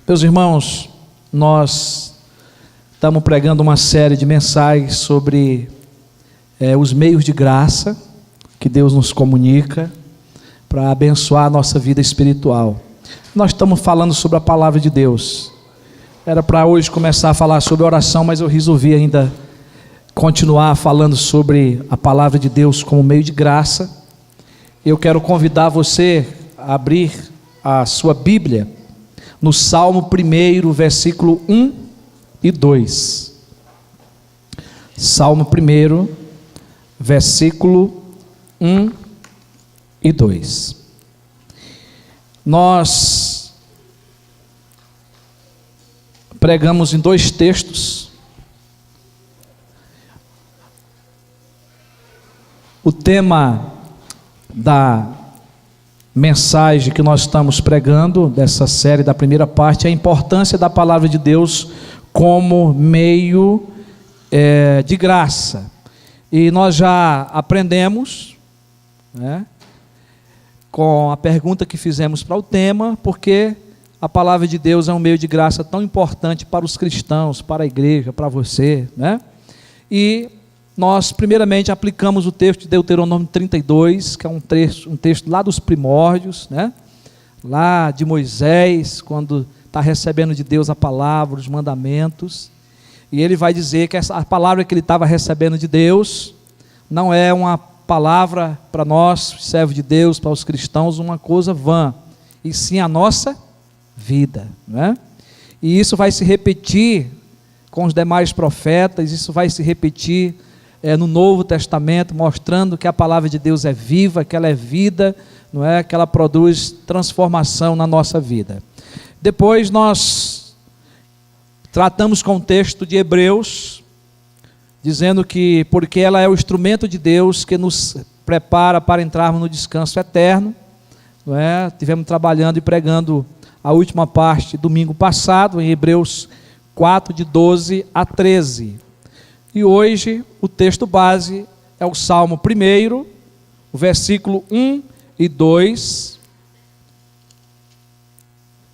Meus irmãos, nós estamos pregando uma série de mensagens sobre os meios de graça que Deus nos comunica para abençoar a nossa vida espiritual. Nós estamos falando sobre a palavra de Deus. Era para hoje começar a falar sobre oração, mas eu resolvi ainda continuar falando sobre a palavra de Deus como meio de graça. Eu quero convidar você a abrir a sua Bíblia no Salmo 1, versículo 1 e 2. Salmo 1, versículo 1 e 2. Nós pregamos em dois textos. O tema da mensagem que nós estamos pregando, dessa série da primeira parte, é a importância da palavra de Deus como meio de graça. E nós já aprendemos, com a pergunta que fizemos para o tema, porque a palavra de Deus é um meio de graça tão importante para os cristãos, para a igreja, para você, E nós primeiramente aplicamos o texto de Deuteronômio 32, que é um texto lá dos primórdios, lá de Moisés, quando está recebendo de Deus a palavra, os mandamentos, e ele vai dizer que a palavra que ele estava recebendo de Deus não é uma palavra para nós, servos de Deus, para os cristãos, uma coisa vã, e sim a nossa vida, E isso vai se repetir com os demais profetas, isso vai se repetir no Novo Testamento, mostrando que a palavra de Deus é viva, que ela é vida, que ela produz transformação na nossa vida. Depois nós tratamos com o texto de Hebreus, dizendo que porque ela é o instrumento de Deus que nos prepara para entrarmos no descanso eterno. Tivemos trabalhando e pregando a última parte domingo passado, em Hebreus 4, de 12 a 13. E hoje o texto base é o Salmo 1, o versículo 1 e 2.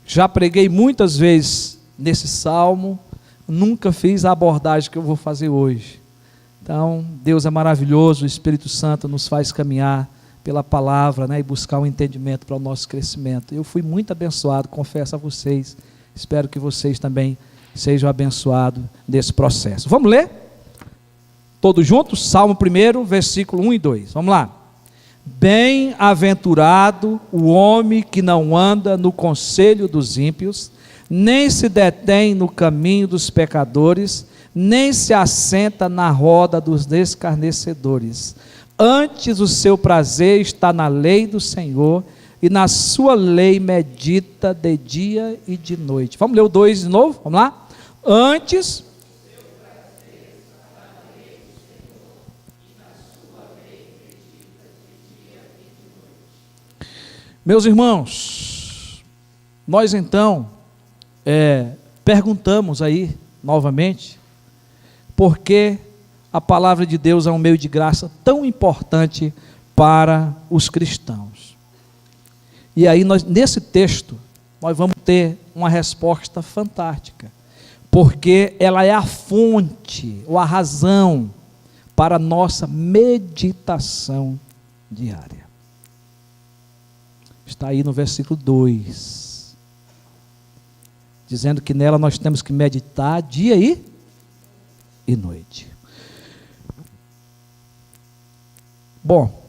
Já preguei muitas vezes nesse salmo, nunca fiz a abordagem que eu vou fazer hoje. Então, Deus é maravilhoso, o Espírito Santo nos faz caminhar pela palavra, e buscar um entendimento para o nosso crescimento. Eu fui muito abençoado, confesso a vocês, espero que vocês também sejam abençoados nesse processo. Vamos ler? Todos juntos? Salmo 1, versículo 1 e 2. Vamos lá. Bem-aventurado o homem que não anda no conselho dos ímpios, nem se detém no caminho dos pecadores, nem se assenta na roda dos escarnecedores. Antes o seu prazer está na lei do Senhor, e na sua lei medita de dia e de noite. Vamos ler o 2 de novo? Vamos lá? Antes Meus irmãos, nós então perguntamos aí novamente por que a palavra de Deus é um meio de graça tão importante para os cristãos. E aí nesse texto nós vamos ter uma resposta fantástica, porque ela é a fonte ou a razão para a nossa meditação diária. Está aí no versículo 2, dizendo que nela nós temos que meditar dia e noite. Bom,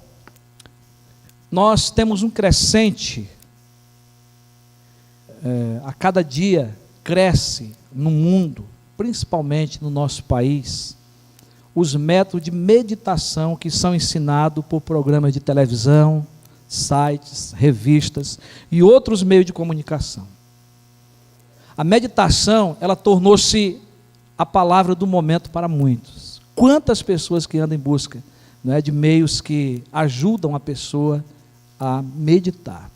nós temos um crescente, a cada dia cresce no mundo, principalmente no nosso país, os métodos de meditação que são ensinados por programas de televisão, sites, revistas e outros meios de comunicação. A meditação, ela tornou-se a palavra do momento para muitos. Quantas pessoas que andam em busca de meios que ajudam a pessoa a meditar.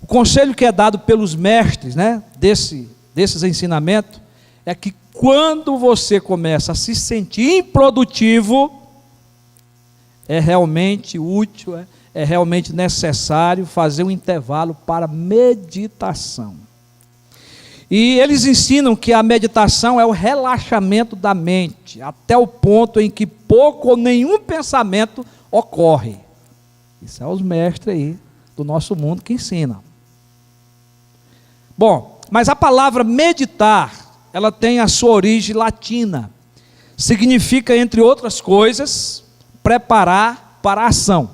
O conselho que é dado pelos mestres, desses ensinamentos, é que quando você começa a se sentir improdutivo, é realmente útil, é realmente necessário fazer um intervalo para meditação. E eles ensinam que a meditação é o relaxamento da mente, até o ponto em que pouco ou nenhum pensamento ocorre. Isso é os mestres aí do nosso mundo que ensinam. Bom, mas a palavra meditar, ela tem a sua origem latina. Significa, entre outras coisas, preparar para a ação.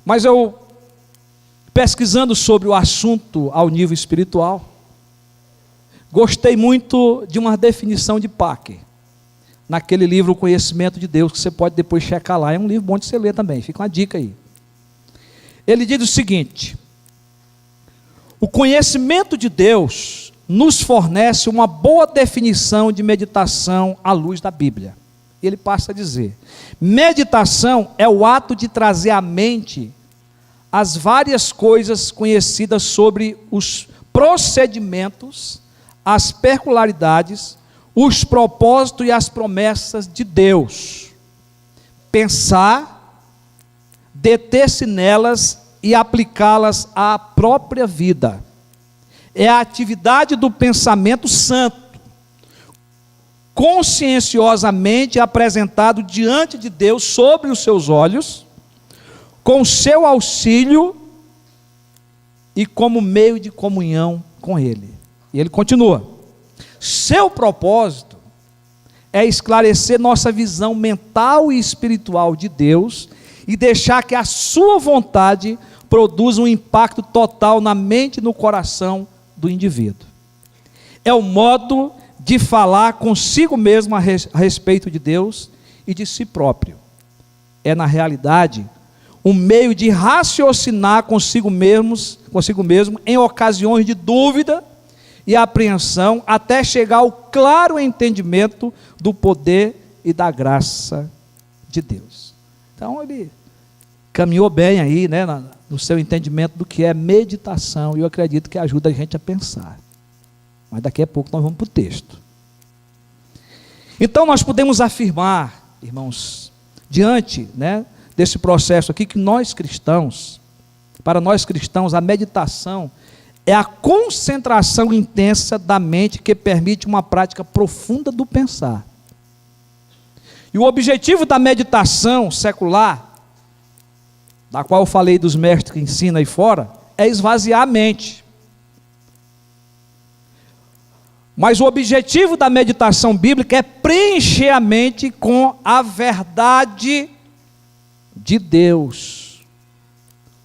Mas eu, pesquisando sobre o assunto ao nível espiritual, gostei muito de uma definição de Packer, naquele livro O Conhecimento de Deus, que você pode depois checar lá, é um livro bom de você ler também, fica uma dica aí. Ele diz o seguinte: o conhecimento de Deus nos fornece uma boa definição de meditação à luz da Bíblia. Ele passa a dizer: meditação é o ato de trazer à mente as várias coisas conhecidas sobre os procedimentos, as peculiaridades, os propósitos e as promessas de Deus. Pensar, deter-se nelas e aplicá-las à própria vida. É a atividade do pensamento santo, conscienciosamente apresentado diante de Deus sobre os seus olhos, com seu auxílio e como meio de comunhão com Ele. E ele continua: seu propósito é esclarecer nossa visão mental e espiritual de Deus e deixar que a sua vontade produza um impacto total na mente e no coração do indivíduo. É o modo de falar consigo mesmo a respeito de Deus e de si próprio. É, na realidade, um meio de raciocinar consigo mesmo em ocasiões de dúvida e apreensão, até chegar ao claro entendimento do poder e da graça de Deus. Então ele caminhou bem aí, né, no seu entendimento do que é meditação, e eu acredito que ajuda a gente a pensar. Mas daqui a pouco nós vamos para o texto. Então nós podemos afirmar, irmãos, diante, né, desse processo aqui, que nós cristãos, para nós cristãos, a meditação é a concentração intensa da mente que permite uma prática profunda do pensar. E o objetivo da meditação secular, da qual eu falei dos mestres que ensinam aí fora, é esvaziar a mente. Mas o objetivo da meditação bíblica é preencher a mente com a verdade de Deus,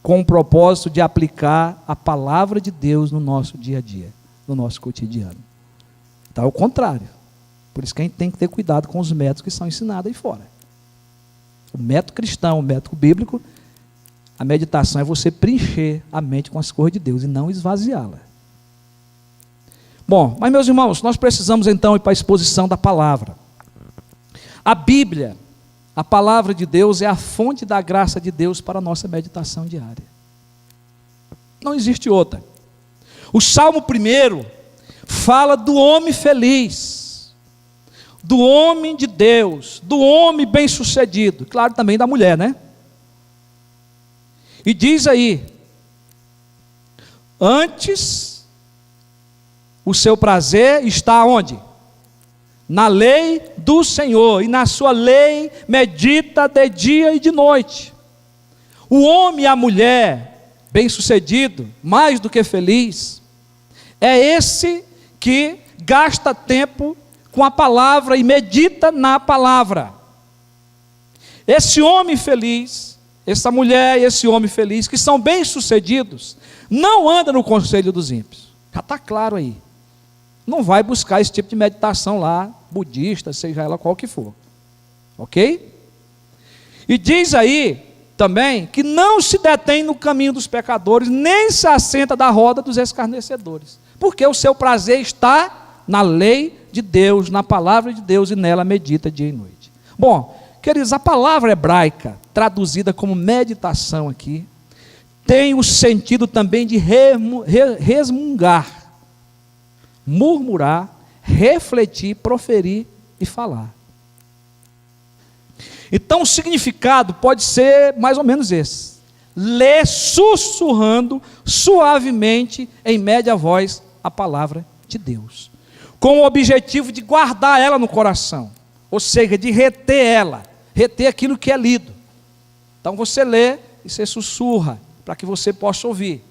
com o propósito de aplicar a palavra de Deus no nosso dia a dia, no nosso cotidiano. Então é o contrário. Por isso que a gente tem que ter cuidado com os métodos que são ensinados aí fora. O método cristão, o método bíblico, a meditação é você preencher a mente com as coisas de Deus e não esvaziá-la. Bom, mas meus irmãos, nós precisamos então ir para a exposição da palavra. A Bíblia, a palavra de Deus, é a fonte da graça de Deus para a nossa meditação diária. Não existe outra. O Salmo 1 fala do homem feliz, do homem de Deus, do homem bem-sucedido, claro, também da mulher, né? E diz aí: antes o seu prazer está onde? Na lei do Senhor, e na sua lei medita de dia e de noite. O homem e a mulher bem-sucedido, mais do que feliz, é esse que gasta tempo com a palavra e medita na palavra. Esse homem feliz, essa mulher e esse homem feliz, que são bem-sucedidos, não anda no conselho dos ímpios. Já está claro aí. Não vai buscar esse tipo de meditação lá, budista, seja ela qual que for. Ok? E diz aí também que não se detém no caminho dos pecadores, nem se assenta da roda dos escarnecedores. Porque o seu prazer está na lei de Deus, na palavra de Deus, e nela medita dia e noite. Bom, queridos, a palavra hebraica, traduzida como meditação aqui, tem o sentido também de resmungar, murmurar, refletir, proferir e falar. Então o significado pode ser mais ou menos esse: lê sussurrando suavemente em média voz a palavra de Deus, com o objetivo de guardar ela no coração, ou seja, de reter ela, reter aquilo que é lido. Então você lê e você sussurra, para que você possa ouvir.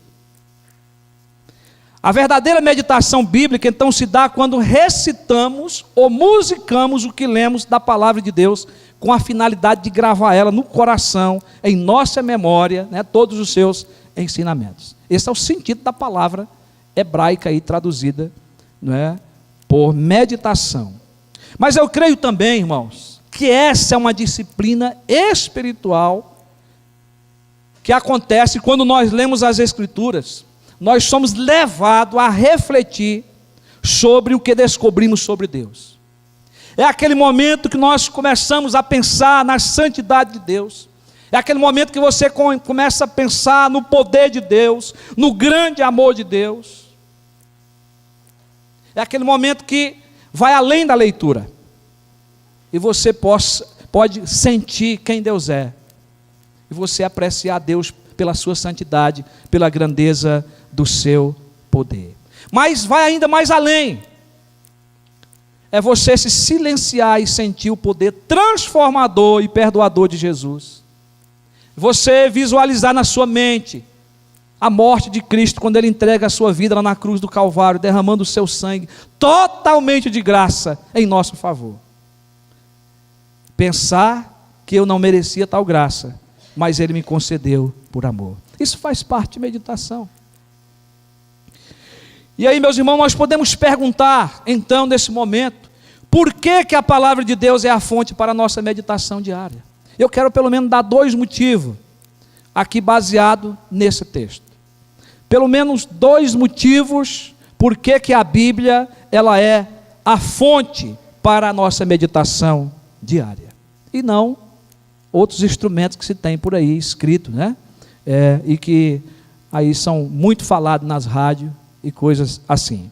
A verdadeira meditação bíblica então se dá quando recitamos ou musicamos o que lemos da palavra de Deus, com a finalidade de gravar ela no coração, em nossa memória, né, todos os seus ensinamentos. Esse é o sentido da palavra hebraica aí traduzida, não é, por meditação. Mas eu creio também, irmãos, que essa é uma disciplina espiritual que acontece quando nós lemos as Escrituras. Nós somos levados a refletir sobre o que descobrimos sobre Deus. É aquele momento que nós começamos a pensar na santidade de Deus. É aquele momento que você começa a pensar no poder de Deus, no grande amor de Deus. É aquele momento que vai além da leitura. E você pode sentir quem Deus é. E você apreciar Deus pela sua santidade, pela grandeza do seu poder. Mas vai ainda mais além. É você se silenciar e sentir o poder transformador e perdoador de Jesus. Você visualizar na sua mente a morte de Cristo, quando Ele entrega a sua vida lá na cruz do Calvário, derramando o seu sangue, totalmente de graça, em nosso favor. Pensar que eu não merecia tal graça, mas Ele me concedeu por amor. Isso faz parte de meditação. E aí, meus irmãos, nós podemos perguntar, então, nesse momento, por que a palavra de Deus é a fonte para a nossa meditação diária? Eu quero pelo menos dar 2 motivos, aqui baseado nesse texto. Pelo menos 2 motivos, por que a Bíblia, ela é a fonte para a nossa meditação diária. E não outros instrumentos que se tem por aí, escritos, né? E que aí são muito falados nas rádios e coisas assim.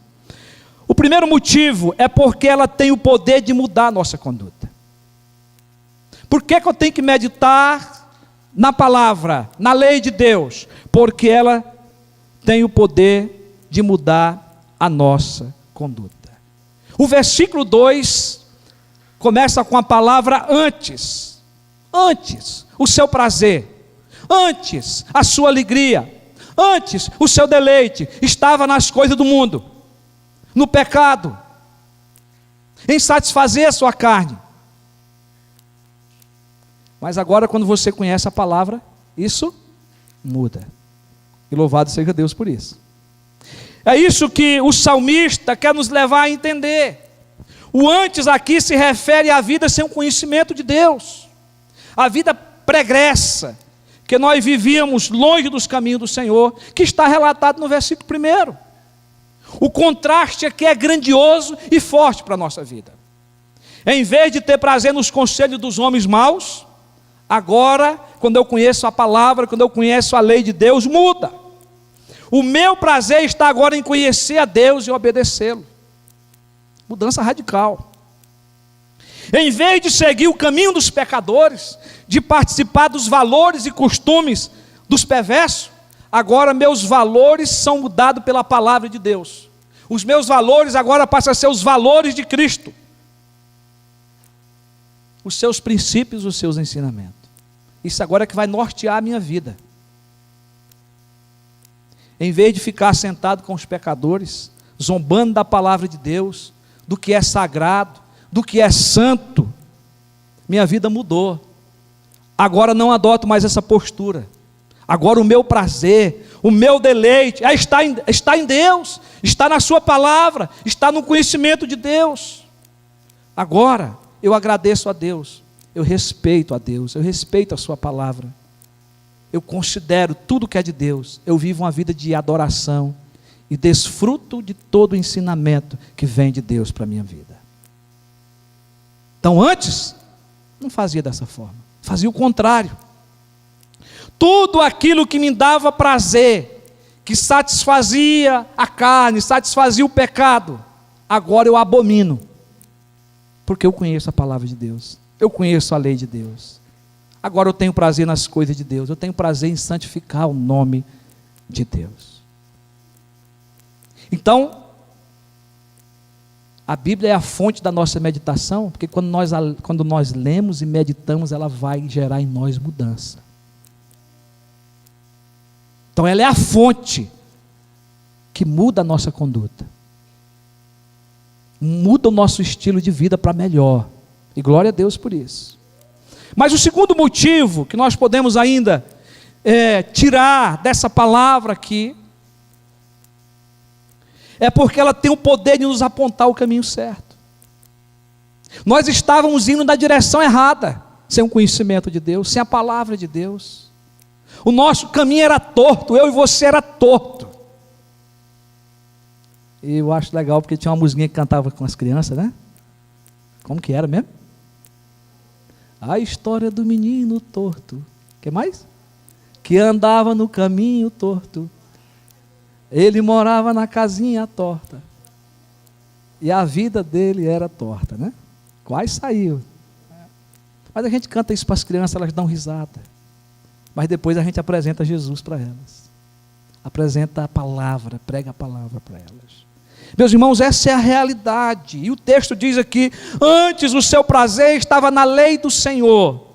O primeiro motivo é porque ela tem o poder de mudar a nossa conduta. Por que eu tenho que meditar na palavra, na lei de Deus? Porque ela tem o poder de mudar a nossa conduta. O versículo 2 começa com a palavra antes. Antes, o seu prazer. Antes, a sua alegria. Antes, o seu deleite estava nas coisas do mundo, no pecado, em satisfazer a sua carne. Mas agora, quando você conhece a palavra, isso muda. E louvado seja Deus por isso. É isso que o salmista quer nos levar a entender. O antes aqui se refere à vida sem o conhecimento de Deus, a vida pregressa, que nós vivíamos longe dos caminhos do Senhor, que está relatado no versículo 1. O contraste aqui é grandioso e forte para a nossa vida. Em vez de ter prazer nos conselhos dos homens maus, agora, quando eu conheço a palavra, quando eu conheço a lei de Deus, muda. O meu prazer está agora em conhecer a Deus e obedecê-lo. Mudança radical. Em vez de seguir o caminho dos pecadores, de participar dos valores e costumes dos perversos, agora meus valores são mudados pela palavra de Deus. Os meus valores agora passam a ser os valores de Cristo. Os seus princípios, os seus ensinamentos. Isso agora é que vai nortear a minha vida. Em vez de ficar sentado com os pecadores, zombando da palavra de Deus, do que é sagrado, do que é santo, minha vida mudou. Agora não adoto mais essa postura. Agora o meu prazer, o meu deleite está em Deus, está na sua palavra, está no conhecimento de Deus. Agora eu agradeço a Deus, eu respeito a Deus, eu respeito a sua palavra, eu considero tudo que é de Deus, eu vivo uma vida de adoração e desfruto de todo o ensinamento que vem de Deus para a minha vida. Então antes, não fazia dessa forma, fazia o contrário. Tudo aquilo que me dava prazer, que satisfazia a carne, satisfazia o pecado, agora eu abomino, porque eu conheço a palavra de Deus, eu conheço a lei de Deus. Agora eu tenho prazer nas coisas de Deus, eu tenho prazer em santificar o nome de Deus. Então, a Bíblia é a fonte da nossa meditação, porque quando nós lemos e meditamos, ela vai gerar em nós mudança. Então ela é a fonte que muda a nossa conduta, muda o nosso estilo de vida para melhor, e glória a Deus por isso. Mas o segundo motivo que nós podemos ainda tirar dessa palavra aqui, é porque ela tem o poder de nos apontar o caminho certo. Nós estávamos indo na direção errada, sem o conhecimento de Deus, sem a palavra de Deus. O nosso caminho era torto, eu e você era torto. E eu acho legal porque tinha uma musiquinha que cantava com as crianças, né? Como que era mesmo? A história do menino torto. O que mais? Que andava no caminho torto. Ele morava na casinha torta. E a vida dele era torta, né? Quase saiu. Mas a gente canta isso para as crianças, elas dão risada. Mas depois a gente apresenta Jesus para elas. Apresenta a palavra, prega a palavra para elas. Meus irmãos, essa é a realidade. E o texto diz aqui: antes o seu prazer estava na lei do Senhor,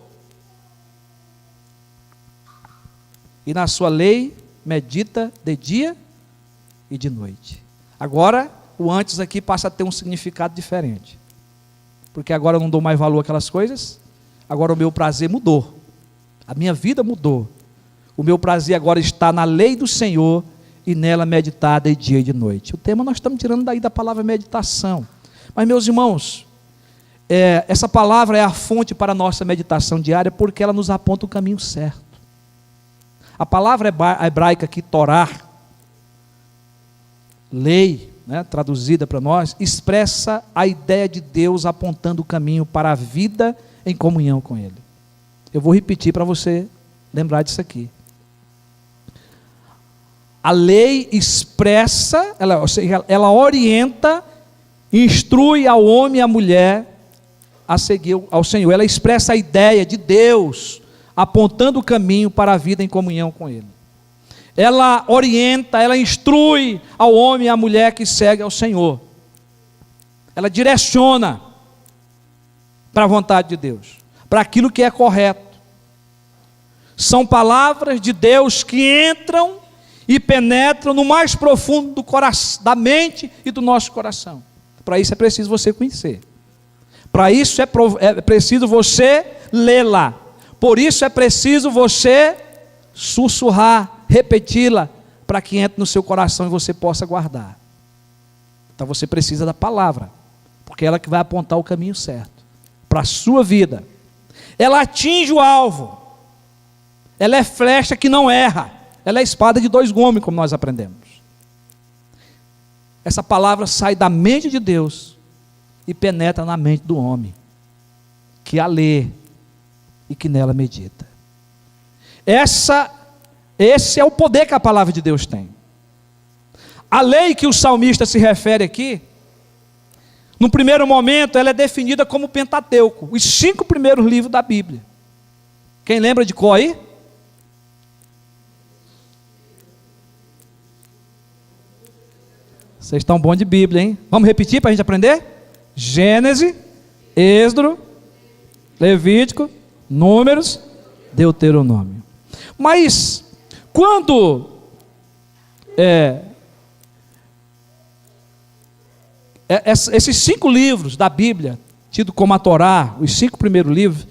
e na sua lei medita de dia e de noite. Agora, o antes aqui passa a ter um significado diferente. Porque agora eu não dou mais valor àquelas coisas, agora o meu prazer mudou. A minha vida mudou. O meu prazer agora está na lei do Senhor e nela meditada de dia e de noite. O tema nós estamos tirando daí da palavra meditação. Mas, meus irmãos, essa palavra é a fonte para a nossa meditação diária, porque ela nos aponta o caminho certo. A palavra hebraica aqui, Torá, lei, né, traduzida para nós, expressa a ideia de Deus apontando o caminho para a vida em comunhão com Ele. Eu vou repetir para você lembrar disso aqui. A lei expressa, ela orienta, instrui ao homem e à mulher a seguir ao Senhor. Ela expressa a ideia de Deus apontando o caminho para a vida em comunhão com Ele. Ela orienta, ela instrui ao homem e à mulher que segue ao Senhor. Ela direciona para a vontade de Deus, para aquilo que é correto. São palavras de Deus que entram e penetram no mais profundo do coração, da mente e do nosso coração. Para isso é preciso você conhecer. Para isso é preciso você lê-la. Por isso é preciso você sussurrar, repeti-la, para que entre no seu coração e você possa guardar. Então você precisa da palavra, porque é ela que vai apontar o caminho certo para a sua vida. Ela atinge o alvo. Ela é flecha que não erra. Ela é espada de dois gumes, como nós aprendemos. Essa palavra sai da mente de Deus e penetra na mente do homem, que a lê e que nela medita. Esse é o poder que a palavra de Deus tem. A lei que o salmista se refere aqui, no primeiro momento, ela é definida como Pentateuco, os 5 primeiros livros da Bíblia. Quem lembra de qual aí? Vocês estão bons de Bíblia, hein? Vamos repetir para a gente aprender? Gênesis, Êxodo, Levítico, Números, Deuteronômio. Mas, quando esses 5 livros da Bíblia, tido como a Torá, os 5 primeiros livros,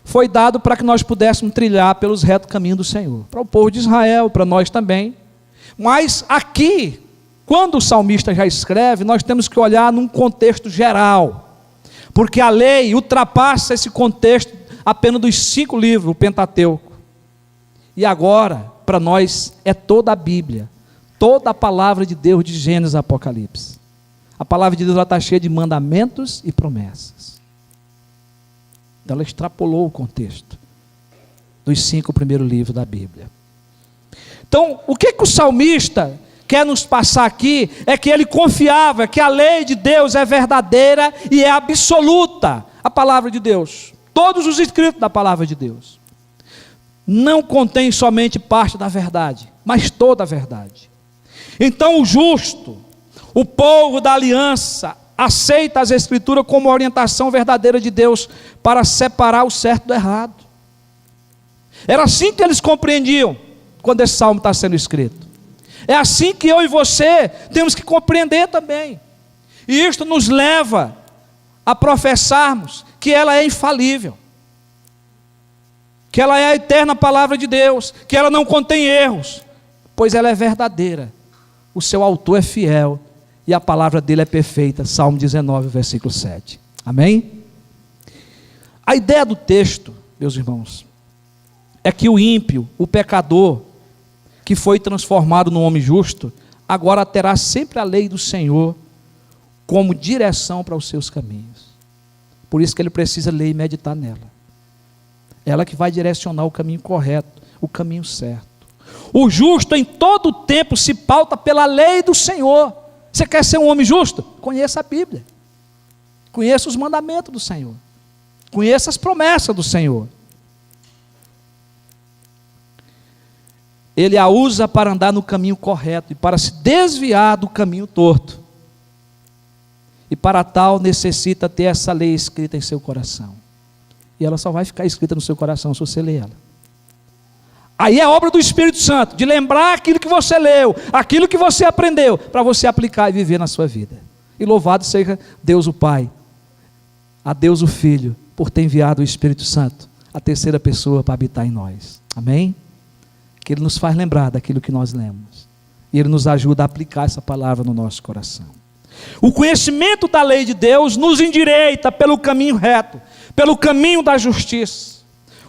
foi dado para que nós pudéssemos trilhar pelos retos caminhos do Senhor. Para o povo de Israel, para nós também. Mas aqui, quando o salmista já escreve, nós temos que olhar num contexto geral, porque a lei ultrapassa esse contexto apenas dos 5 livros, o Pentateuco. E agora, para nós, é toda a Bíblia, toda a palavra de Deus de Gênesis a Apocalipse. A palavra de Deus está cheia de mandamentos e promessas. Então ela extrapolou o contexto dos 5 primeiros livros da Bíblia. Então, o que o salmista quer nos passar aqui é que ele confiava que a lei de Deus é verdadeira e é absoluta, a palavra de Deus, todos os escritos da palavra de Deus. não contém somente parte da verdade, mas toda a verdade. Então o justo, o povo da aliança, aceita as Escrituras como orientação verdadeira de Deus para separar o certo do errado. Era assim que eles compreendiam quando esse salmo está sendo escrito. É assim que eu e você temos que compreender também. E isto nos leva a professarmos que ela é infalível, que ela é a eterna palavra de Deus, que ela não contém erros, pois ela é verdadeira, o seu autor é fiel e a palavra dele é perfeita. Salmo 19, versículo 7. Amém? A ideia do texto, meus irmãos, é que o ímpio, o pecador, que foi transformado num homem justo, agora terá sempre a lei do Senhor como direção para os seus caminhos. Por isso que ele precisa ler e meditar nela. Ela que vai direcionar o caminho correto, o caminho certo. O justo em todo o tempo se pauta pela lei do Senhor. Você quer ser um homem justo? Conheça a Bíblia. Conheça os mandamentos do Senhor. Conheça as promessas do Senhor. Ele a usa para andar no caminho correto e para se desviar do caminho torto. E para tal necessita ter essa lei escrita em seu coração. E ela só vai ficar escrita no seu coração se você ler ela. Aí é obra do Espírito Santo, de lembrar aquilo que você leu, aquilo que você aprendeu, para você aplicar e viver na sua vida. E louvado seja Deus o Pai, a Deus o Filho, por ter enviado o Espírito Santo, a terceira pessoa para habitar em nós. Amém? Que Ele nos faz lembrar daquilo que nós lemos. E Ele nos ajuda a aplicar essa palavra no nosso coração. O conhecimento da lei de Deus nos endireita pelo caminho reto, pelo caminho da justiça.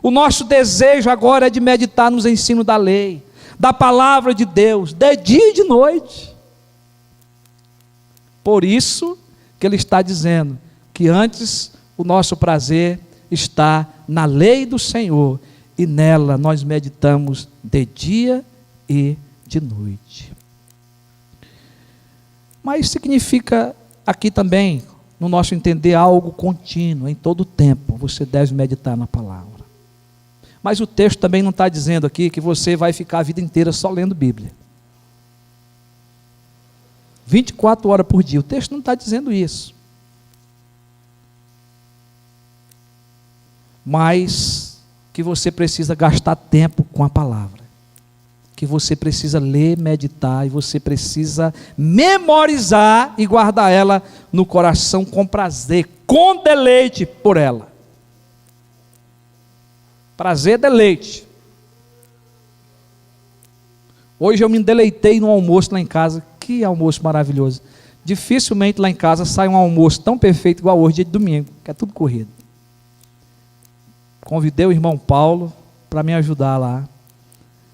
O nosso desejo agora é de meditar nos ensinos da lei, da palavra de Deus, de dia e de noite. Por isso que Ele está dizendo que antes o nosso prazer está na lei do Senhor, e nela nós meditamos de dia e de noite. Mas significa aqui também, no nosso entender, algo contínuo, em todo o tempo, você deve meditar na palavra. Mas o texto também não está dizendo aqui que você vai ficar a vida inteira só lendo Bíblia. 24 horas por dia, o texto não está dizendo isso. Mas que você precisa gastar tempo com a palavra. Que você precisa ler, meditar, e você precisa memorizar e guardar ela no coração com prazer, com deleite por ela. Prazer, deleite. Hoje eu me deleitei no almoço lá em casa. Que almoço maravilhoso. Dificilmente lá em casa sai um almoço tão perfeito igual hoje, dia de domingo, que é tudo corrido. Convidei o irmão Paulo para me ajudar lá,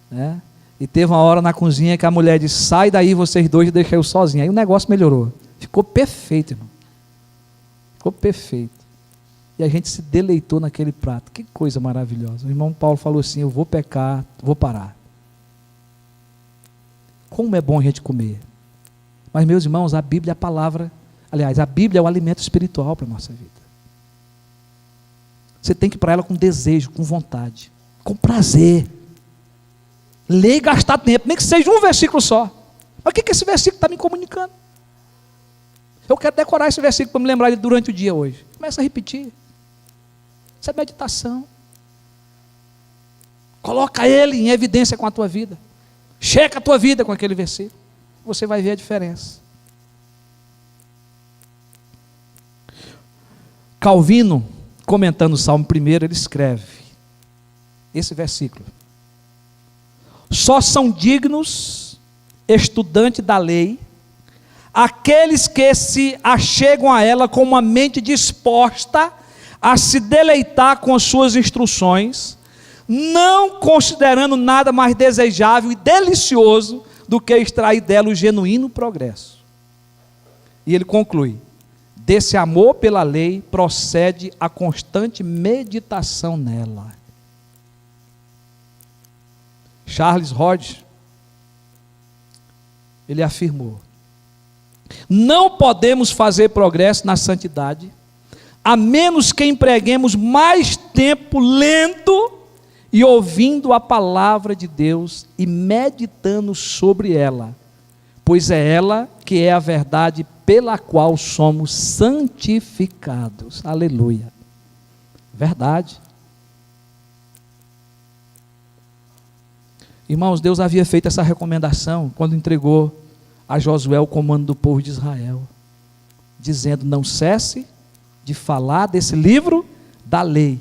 né? E teve uma hora na cozinha que a mulher disse: sai daí vocês dois e deixei eu sozinho. Aí o negócio melhorou. Ficou perfeito, irmão. Ficou perfeito. E a gente se deleitou naquele prato. Que coisa maravilhosa. O irmão Paulo falou assim: eu vou pecar, vou parar. Como é bom a gente comer. Mas, meus irmãos, a Bíblia é a palavra. Aliás, a Bíblia é o alimento espiritual para a nossa vida. Você tem que ir para ela com desejo, com vontade, com prazer. Ler e gastar tempo, nem que seja um versículo só. Mas o que esse versículo está me comunicando? Eu quero decorar esse versículo para me lembrar dele durante o dia hoje. Começa a repetir. Isso é meditação. Coloca ele em evidência com a tua vida. Checa a tua vida com aquele versículo. Você vai ver a diferença. Calvino, comentando o Salmo 1, ele escreve esse versículo: só são dignos, estudantes da lei, aqueles que se achegam a ela com uma mente disposta a se deleitar com as suas instruções, não considerando nada mais desejável e delicioso do que extrair dela o genuíno progresso. E ele conclui: desse amor pela lei procede a constante meditação nela. Charles Hodge, ele afirmou: não podemos fazer progresso na santidade a menos que empreguemos mais tempo lendo e ouvindo a palavra de Deus e meditando sobre ela, pois é ela que é a verdade pela qual somos santificados. Aleluia. Verdade. Irmãos, Deus havia feito essa recomendação quando entregou a Josué o comando do povo de Israel, dizendo: não cesse de falar desse livro da lei.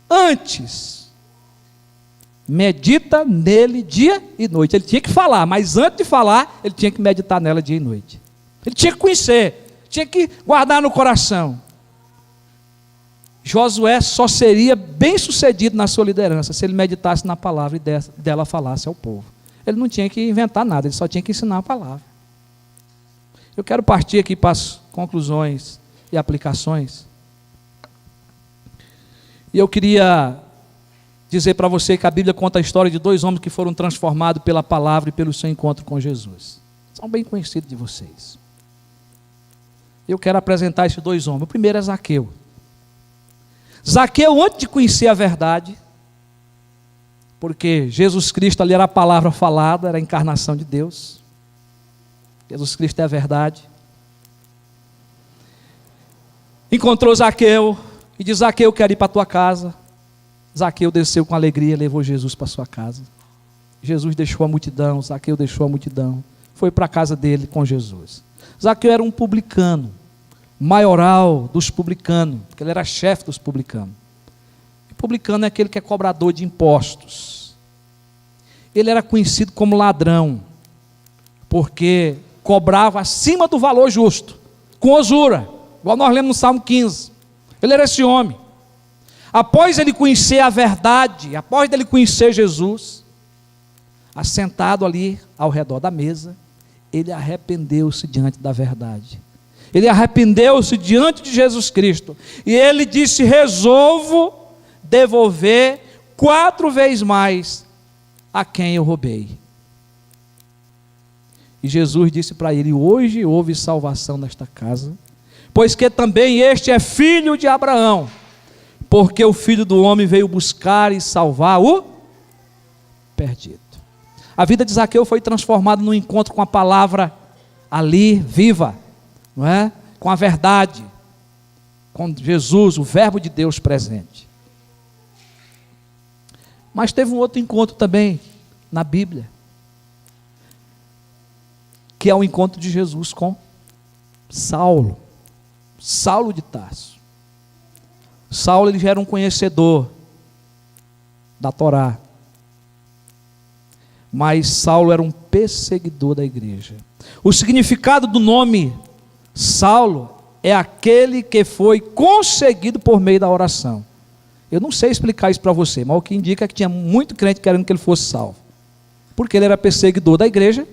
Antes, medita nele dia e noite. Ele tinha que falar, mas antes de falar, ele tinha que meditar nela dia e noite. Ele tinha que conhecer, tinha que guardar no coração. Josué só seria bem sucedido na sua liderança se ele meditasse na palavra e dela falasse ao povo. Ele não tinha que inventar nada, ele só tinha que ensinar a palavra. Eu quero partir aqui para as conclusões e aplicações. E eu queria dizer para você que a Bíblia conta a história de dois homens que foram transformados pela palavra e pelo seu encontro com Jesus. São bem conhecidos de vocês. Eu quero apresentar esses dois homens. O primeiro é Zaqueu. Zaqueu, antes de conhecer a verdade, porque Jesus Cristo ali era a palavra falada, era a encarnação de Deus. Jesus Cristo é a verdade. Encontrou Zaqueu e disse: Zaqueu, eu quero ir para a tua casa. Zaqueu desceu com alegria, levou Jesus para a sua casa. Jesus deixou a multidão, Zaqueu deixou a multidão, foi para a casa dele com Jesus. Zaqueu era um publicano, maioral dos publicanos, porque ele era chefe dos publicanos. E publicano é aquele que é cobrador de impostos. Ele era conhecido como ladrão, porque cobrava acima do valor justo, com usura, igual nós lemos no Salmo 15. Ele era esse homem. Após ele conhecer a verdade, após ele conhecer Jesus, assentado ali ao redor da mesa, ele arrependeu-se diante da verdade. Ele arrependeu-se diante de Jesus Cristo. E ele disse: resolvo devolver 4 vezes mais a quem eu roubei. E Jesus disse para ele: hoje houve salvação nesta casa, pois que também este é filho de Abraão, porque o Filho do Homem veio buscar e salvar o perdido. A vida de Zaqueu foi transformada num encontro com a palavra ali, viva, não é? Com a verdade, com Jesus, o verbo de Deus presente. Mas teve um outro encontro também na Bíblia, que é o encontro de Jesus com Saulo de Tarso. Saulo, ele já era um conhecedor da Torá, mas Saulo era um perseguidor da igreja. O significado do nome Saulo é aquele que foi conseguido por meio da oração. Eu não sei explicar isso para você, mas o que indica é que tinha muito crente querendo que ele fosse salvo, porque ele era perseguidor da igreja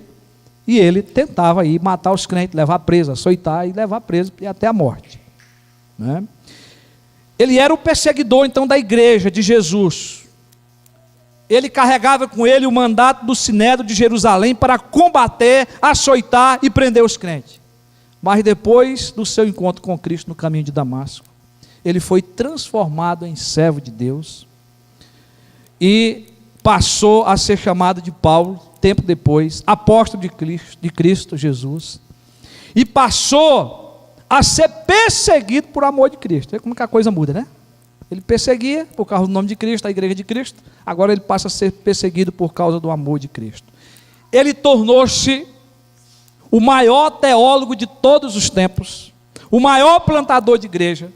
e ele tentava ir matar os crentes, levar preso, açoitar e levar preso até a morte, né? Ele era o perseguidor então da igreja de Jesus. Ele carregava com ele o mandato do Sinédrio de Jerusalém para combater, açoitar e prender os crentes. Mas depois do seu encontro com Cristo no caminho de Damasco, ele foi transformado em servo de Deus e passou a ser chamado de Paulo, tempo depois, apóstolo de Cristo Jesus, e passou a ser perseguido por amor de Cristo. Vê como que a coisa muda, né? Ele perseguia por causa do nome de Cristo, a igreja de Cristo, agora ele passa a ser perseguido por causa do amor de Cristo. Ele tornou-se o maior teólogo de todos os tempos, o maior plantador de igreja.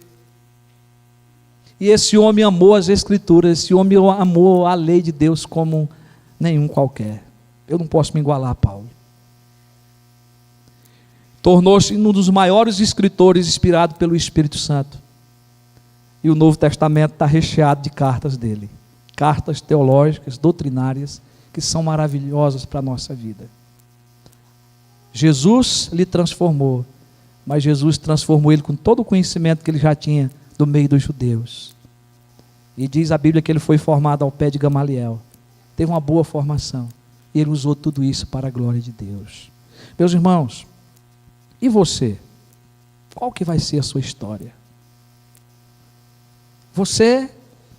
E esse homem amou as Escrituras, esse homem amou a lei de Deus como nenhum qualquer. Eu não posso me igualar a Paulo. Tornou-se um dos maiores escritores inspirado pelo Espírito Santo. E o Novo Testamento está recheado de cartas dele. Cartas teológicas, doutrinárias, que são maravilhosas para a nossa vida. Jesus lhe transformou, mas Jesus transformou ele com todo o conhecimento que ele já tinha do meio dos judeus. E diz a Bíblia que ele foi formado ao pé de Gamaliel. Teve uma boa formação. E ele usou tudo isso para a glória de Deus. Meus irmãos, e você? Qual que vai ser a sua história? Você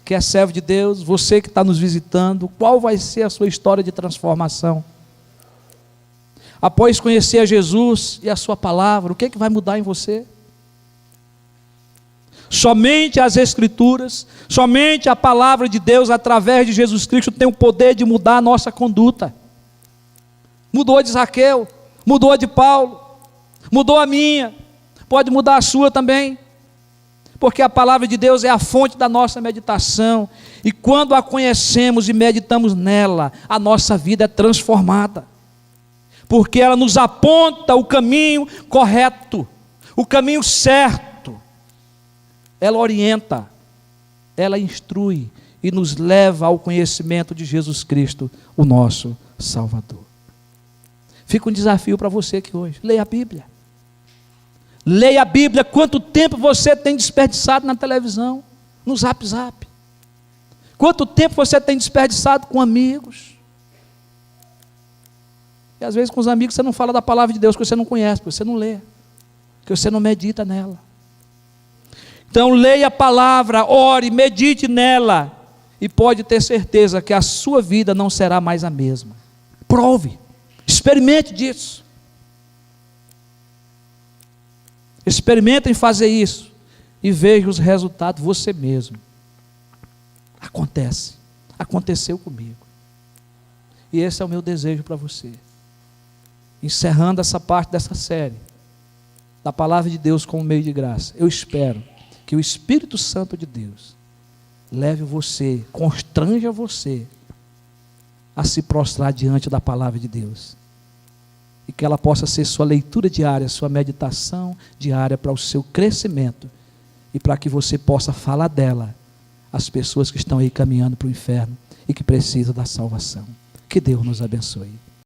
que é servo de Deus, você que está nos visitando, qual vai ser a sua história de transformação? Após conhecer a Jesus e a sua palavra, o que vai mudar em você? Somente as Escrituras, somente a palavra de Deus, através de Jesus Cristo, tem o poder de mudar a nossa conduta. Mudou de Zaqueu, mudou a de Paulo, mudou a minha, pode mudar a sua também, porque a palavra de Deus é a fonte da nossa meditação, e quando a conhecemos e meditamos nela, a nossa vida é transformada, porque ela nos aponta o caminho correto, o caminho certo. Ela orienta, ela instrui e nos leva ao conhecimento de Jesus Cristo, o nosso Salvador. Fica um desafio para você aqui hoje, leia a Bíblia. Leia a Bíblia. Quanto tempo você tem desperdiçado na televisão, no Zap Zap? Quanto tempo você tem desperdiçado com amigos? E às vezes com os amigos você não fala da palavra de Deus, porque você não conhece, porque você não lê, porque você não medita nela. Então leia a palavra, ore, medite nela, e pode ter certeza que a sua vida não será mais a mesma. Prove, experimente disso. Experimentem fazer isso e veja os resultados você mesmo. Acontece, aconteceu comigo. E esse é o meu desejo para você. Encerrando essa parte dessa série, da palavra de Deus como meio de graça, eu espero que o Espírito Santo de Deus leve você, constranja você a se prostrar diante da palavra de Deus, e que ela possa ser sua leitura diária, sua meditação diária para o seu crescimento, e para que você possa falar dela às pessoas que estão aí caminhando para o inferno e que precisam da salvação. Que Deus nos abençoe.